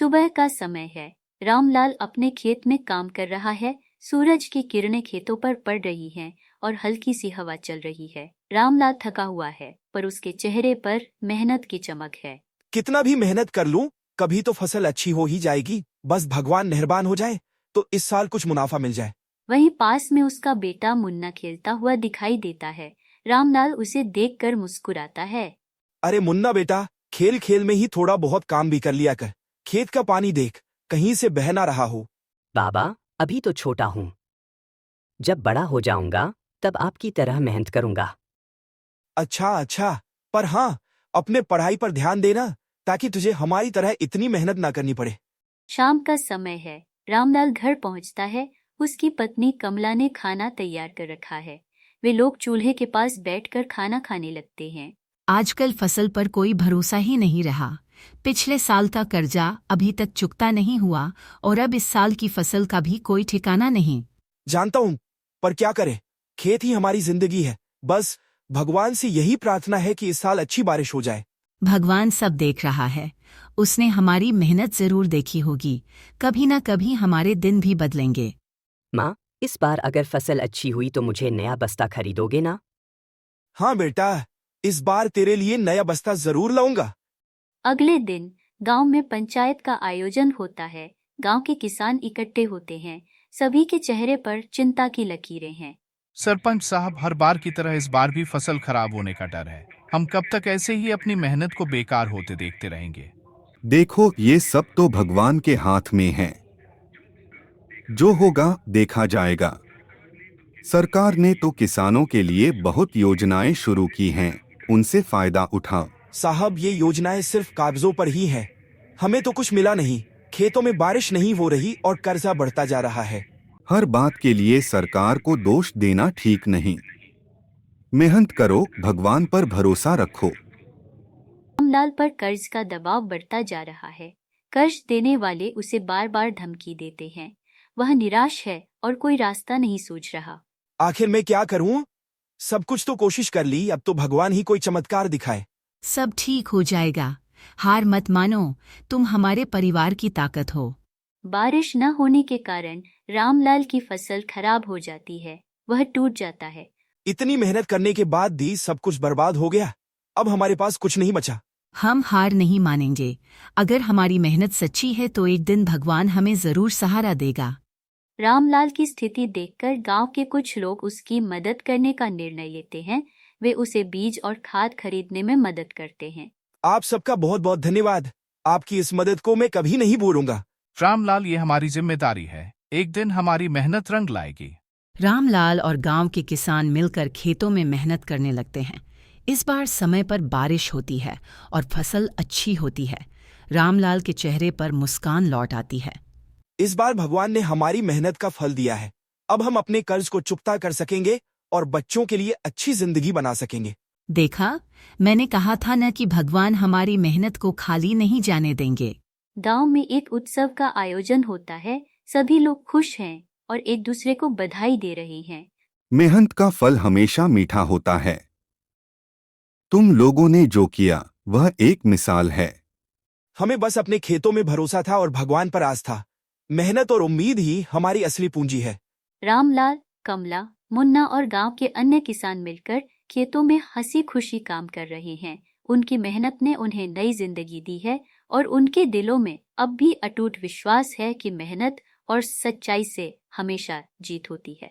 सुबह का समय है। रामलाल अपने खेत में काम कर रहा है। सूरज की किरणें खेतों पर पड़ रही हैं और हल्की सी हवा चल रही है। रामलाल थका हुआ है, पर उसके चेहरे पर मेहनत की चमक है। कितना भी मेहनत कर लूं, कभी तो फसल अच्छी हो ही जाएगी। बस भगवान मेहरबान हो जाए तो इस साल कुछ मुनाफा मिल जाए। वहीं पास में उसका बेटा मुन्ना खेलता हुआ दिखाई देता है। रामलाल उसे देखकर मुस्कुराता है। अरे मुन्ना बेटा, खेल खेल में ही थोड़ा बहुत काम भी कर लिया कर। खेत का पानी देख, कहीं से बह ना रहा हो। बाबा, अभी तो छोटा हूँ। जब बड़ा हो जाऊंगा तब आपकी तरह मेहनत करूंगा। अच्छा अच्छा, पर हाँ, अपने पढ़ाई पर ध्यान देना, ताकि तुझे हमारी तरह इतनी मेहनत ना करनी पड़े। शाम का समय है। रामलाल घर पहुंचता है। उसकी पत्नी कमला ने खाना तैयार कर रखा है। वे लोग चूल्हे के पास बैठकर खाना खाने लगते हैं। आजकल फसल पर कोई भरोसा ही नहीं रहा। पिछले साल का कर्जा अभी तक चुकता नहीं हुआ और अब इस साल की फसल का भी कोई ठिकाना नहीं। जानता हूँ, पर क्या करे, खेत ही हमारी जिंदगी है। बस भगवान से यही प्रार्थना है कि इस साल अच्छी बारिश हो जाए। भगवान सब देख रहा है। उसने हमारी मेहनत जरूर देखी होगी। कभी न कभी हमारे दिन भी बदलेंगे। माँ, इस बार अगर फसल अच्छी हुई तो मुझे नया बस्ता खरीदोगे ना? हाँ बेटा, इस बार तेरे लिए नया बस्ता जरूर लाऊंगा। अगले दिन गांव में पंचायत का आयोजन होता है। गांव के किसान इकट्ठे होते हैं। सभी के चेहरे पर चिंता की लकीरें हैं। सरपंच साहब, हर बार की तरह इस बार भी फसल खराब होने का डर है। हम कब तक ऐसे ही अपनी मेहनत को बेकार होते देखते रहेंगे? देखो, ये सब तो भगवान के हाथ में है। जो होगा देखा जाएगा। सरकार ने तो किसानों के लिए बहुत योजनाएं शुरू की हैं, उनसे फायदा उठाओ। साहब, ये योजनाएं सिर्फ कागजों पर ही हैं। हमें तो कुछ मिला नहीं। खेतों में बारिश नहीं हो रही और कर्जा बढ़ता जा रहा है। हर बात के लिए सरकार को दोष देना ठीक नहीं। मेहनत करो, भगवान पर भरोसा रखो। रामलाल पर कर्ज का दबाव बढ़ता जा रहा है। कर्ज देने वाले उसे बार बार धमकी देते हैं। वह निराश है और कोई रास्ता नहीं सूझ रहा। आखिर मैं क्या करूं? सब कुछ तो कोशिश कर ली, अब तो भगवान ही कोई चमत्कार दिखाए। सब ठीक हो जाएगा। हार मत मानो, तुम हमारे परिवार की ताकत हो। बारिश न होने के कारण रामलाल की फसल खराब हो जाती है। वह टूट जाता है। इतनी मेहनत करने के बाद भी सब कुछ बर्बाद हो गया। अब हमारे पास कुछ नहीं बचा। हम हार नहीं मानेंगे। अगर हमारी मेहनत सच्ची है तो एक दिन भगवान हमें जरूर सहारा देगा। रामलाल की स्थिति देखकर गांव के कुछ लोग उसकी मदद करने का निर्णय लेते हैं। वे उसे बीज और खाद खरीदने में मदद करते हैं। आप सबका बहुत बहुत धन्यवाद। आपकी इस मदद को मैं कभी नहीं भूलूंगा। रामलाल, ये हमारी जिम्मेदारी है। एक दिन हमारी मेहनत रंग लाएगी। रामलाल और गांव के किसान मिलकर खेतों में मेहनत करने लगते हैं। इस बार समय पर बारिश होती है और फसल अच्छी होती है। रामलाल के चेहरे पर मुस्कान लौट आती है। इस बार भगवान ने हमारी मेहनत का फल दिया है। अब हम अपने कर्ज को चुकता कर सकेंगे और बच्चों के लिए अच्छी जिंदगी बना सकेंगे। देखा, मैंने कहा था न कि भगवान हमारी मेहनत को खाली नहीं जाने देंगे। गांव में एक उत्सव का आयोजन होता है। सभी लोग खुश हैं और एक दूसरे को बधाई दे रहे हैं। मेहनत का फल हमेशा मीठा होता है। तुम लोगों ने जो किया वह एक मिसाल है। हमें बस अपने खेतों में भरोसा था और भगवान पर आस्था। मेहनत और उम्मीद ही हमारी असली पूंजी है। रामलाल, कमला, मुन्ना और गांव के अन्य किसान मिलकर खेतों में हंसी खुशी काम कर रहे हैं। उनकी मेहनत ने उन्हें नई जिंदगी दी है और उनके दिलों में अब भी अटूट विश्वास है कि मेहनत और सच्चाई से हमेशा जीत होती है।